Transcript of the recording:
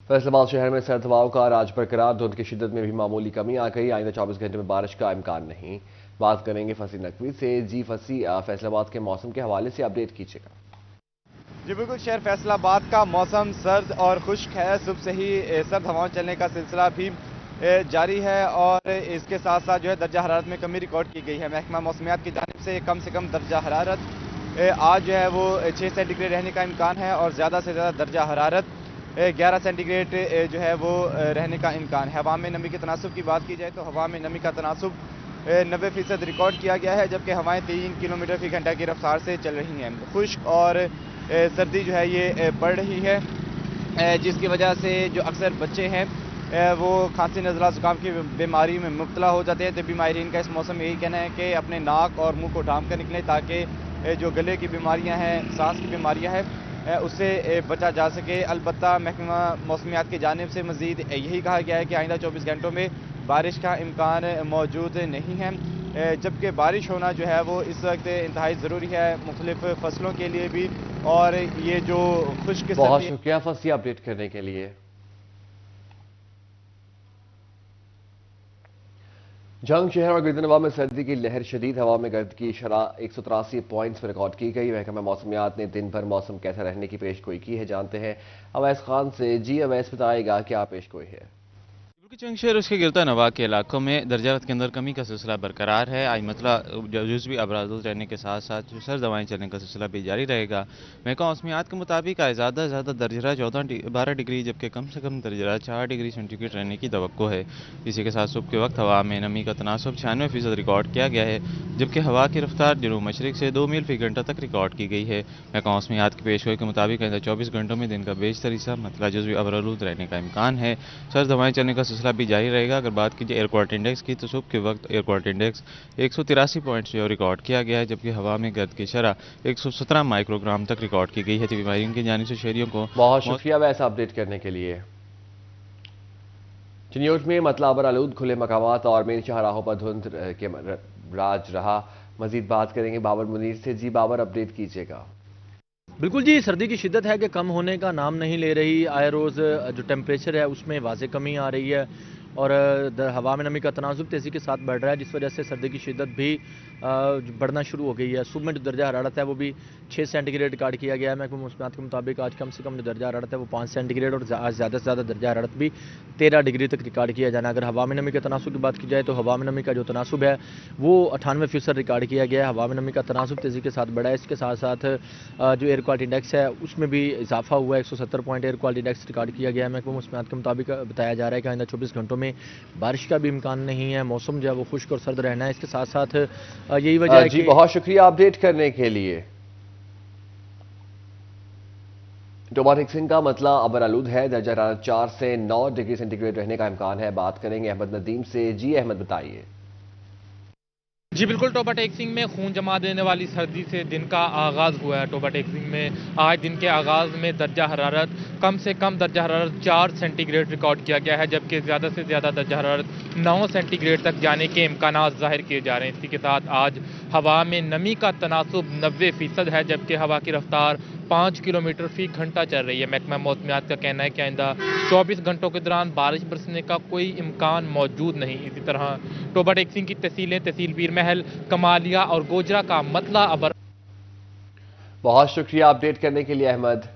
फैसलाबाद शहर में सर्द हवाओं का राज बरकरार, धुंध की शिद्दत में भी मामूली कमी आ गई। आइंदा 24 घंटे में बारिश का इम्कान नहीं। बात करेंगे फसी नकवी से। जी फसी, फैसलाबाद के मौसम के हवाले से अपडेट कीजिएगा। जी बिल्कुल, शहर फैसलाबाद का मौसम सर्द और खुश्क है। सुबह से ही सर्द हवाएं चलने का सिलसिला भी जारी है और इसके साथ साथ जो है दर्जा हरारत में कमी रिकॉर्ड की गई है। महकमा मौसमियात की जानिब से कम दर्जा हरारत आज जो है वो 6 सेंटीग्रेड रहने का इम्कान है और ज़्यादा से ज़्यादा दर्जा हरारत 11 सेंटीग्रेड जो है वो रहने का इम्कान है। हवा में नमी के तनासुब की बात की जाए तो हवा में नमी का तनासुब 90% रिकॉर्ड किया गया है, जबकि हवाएं 3 किलोमीटर फी घंटा की रफ्तार से चल रही हैं। खुश्क और सर्दी जो है ये बढ़ रही है, जिसकी वजह से जो अक्सर बच्चे हैं वो खांसी नज़ला ज़ुकाम की बीमारी में मुब्तला हो जाते हैं। तबी माहिरीन का इस मौसम में यही कहना है कि अपने नाक और मुंह को ढांप कर निकलें ताकि जो गले की बीमारियां हैं, सांस की बीमारियां हैं, उससे बचा जा सके। अलबत्ता महकमा मौसमियात की जानिब से मज़ीद यही कहा गया है कि आइंदा 24 घंटों में बारिश का इम्कान मौजूद नहीं है, जबकि बारिश होना जो है वो इस वक्त इंतहाई ज़रूरी है मुख्तलिफ फसलों के लिए भी। और ये जो खुश्क बहुत सर्दी शुक्रिया फसी अपडेट करने के लिए। जंग शहर और गिरदनवा में सर्दी की लहर शदीद, हवा में गर्द की शरह 183 पॉइंट्स पर रिकॉर्ड की गई। महकमा मौसमियात ने दिन भर मौसम कैसा रहने की पेशगोई की है, जानते हैं अवैस खान से। जी अवैस, बताएगा क्या पेशगोई है। जंग शहर उसके गिरता नवा के इलाकों में दर्जात के अंदर कमी का सिलसिला बरकरार है। आज मतलब जुज़वी अबराजुल रहने के साथ साथ जो सर्द हवाएं चलने का सिलसिला भी जारी रहेगा। महकमा मौसमियात के मुताबिक आज ज़्यादा से ज़्यादा दर्जा 12 डिग्री जबकि कम से कम दर्जा 4 डिग्री सेंटीग्रेड रहने की तवक्को है। इसी के साथ सुबह के वक्त हवा में नमी का तनासब 96% रिकॉर्ड किया गया है, जबकि हवा की रफ्तार जनूब मशरक से 2 मील फी घंटा तक रिकॉर्ड की गई है। महकमा मौसमियात की पेशगोई के मुताबिक आइंदा 24 घंटों में दिन का बेशतर हिस्सा मतलब जुज़वी अबरालूद रहने का इम्कान है। सर्द हवाएं चलने का सिलसिला भी जारी रहेगा। अगर बात कीजिए एयर क्वालिटी इंडेक्स की तो सुबह के वक्त एयर क्वालिटी इंडेक्स 183 पॉइंट्स जो रिकॉर्ड किया गया है, जबकि हवा में गर्द की शरह 117 माइक्रोग्राम तक रिकॉर्ड की गई है। तभी माहिरीन की जानिब से शहरियों को बहुत शुक्रिया वैसा अपडेट करने के लिए। चिन्योट में मतला अबर आलूद खुले मकामात और मेन शाहराहों पर धुंध के राज रहा। मजीद बात करेंगे बाबर मुनीर से। जी बाबर, अपडेट कीजिएगा। बिल्कुल जी, सर्दी की शिद्दत है कि कम होने का नाम नहीं ले रही। आए रोज़ जो टेम्परेचर है उसमें वाज़े कमी आ रही है और हवा में नमी का तनाजुब तेज़ी के साथ बढ़ रहा है, जिस वजह से सर्दी की शिद्दत भी बढ़ना शुरू हो गई है। सुबह में जो दर्जा हरारत है वो भी 6 सेंटीग्रेड रिकॉर्ड किया गया है। महकमा मौसमियात के मुताबिक आज कम से कम जो दर्जा हरारत है वो 5 सेंटीग्रेड और आज ज़्यादा से ज़्यादा दर्जा हरारत भी 13 डिग्री तक रिकॉर्ड किया जाना। अगर हवा में नमी के तनासुब की बात की जाए तो हवा में नमी का जो तनासुब है वो 98% रिकॉर्ड किया गया है। हवा में नमी का तनासुब तेज़ी के साथ बढ़ा है। इसके साथ साथ जो एयर क्वालिटी इंडेक्स है उसमें भी इजाफा हुआ है, 170 point air quality index record किया गया है। महकमा मौसमियात के मुताबिक बताया जा रहा है कि आइंदा 24 घंटों में बारिश का भी इम्कान नहीं है। मौसम जो है वो खुश्क और सर्द रहना है। इसके साथ साथ यही वजह है जी कि बहुत शुक्रिया अपडेट करने के लिए। टोबा टिक्सिंग का मतला अबर आलूद है, दर्जा हरारत 4 से 9 डिग्री सेंटीग्रेड रहने का इम्कान है। बात करेंगे अहमद नदीम से। जी अहमद, बताइए। जी बिल्कुल, टोबा टेक्सिंग में खून जमा देने वाली सर्दी से दिन का आगाज़ हुआ है। टोबा टेक्सिंग में आज दिन के आगाज़ में दर्जा हरारत कम से कम दर्जा हरारत 4 सेंटीग्रेड रिकॉर्ड किया गया है, जबकि ज़्यादा से ज़्यादा दर्जा हरारत 9 सेंटीग्रेड तक जाने के इम्कानात ज़ाहिर किए जा रहे हैं। इसी के साथ आज हवा में नमी का तनासुब 90% है, जबकि हवा की रफ्तार 5 किलोमीटर फी घंटा चल रही है। महकमा मौसमियात का कहना है कि आइंदा 24 घंटों के दौरान बारिश बरसने का कोई इम्कान मौजूद नहीं। इसी तरह टोबा टेक्सिंग की तहसीलें तहसील पीर महल, कमालिया और गोजरा का मतला अबर। बहुत शुक्रिया अपडेट करने के लिए अहमद।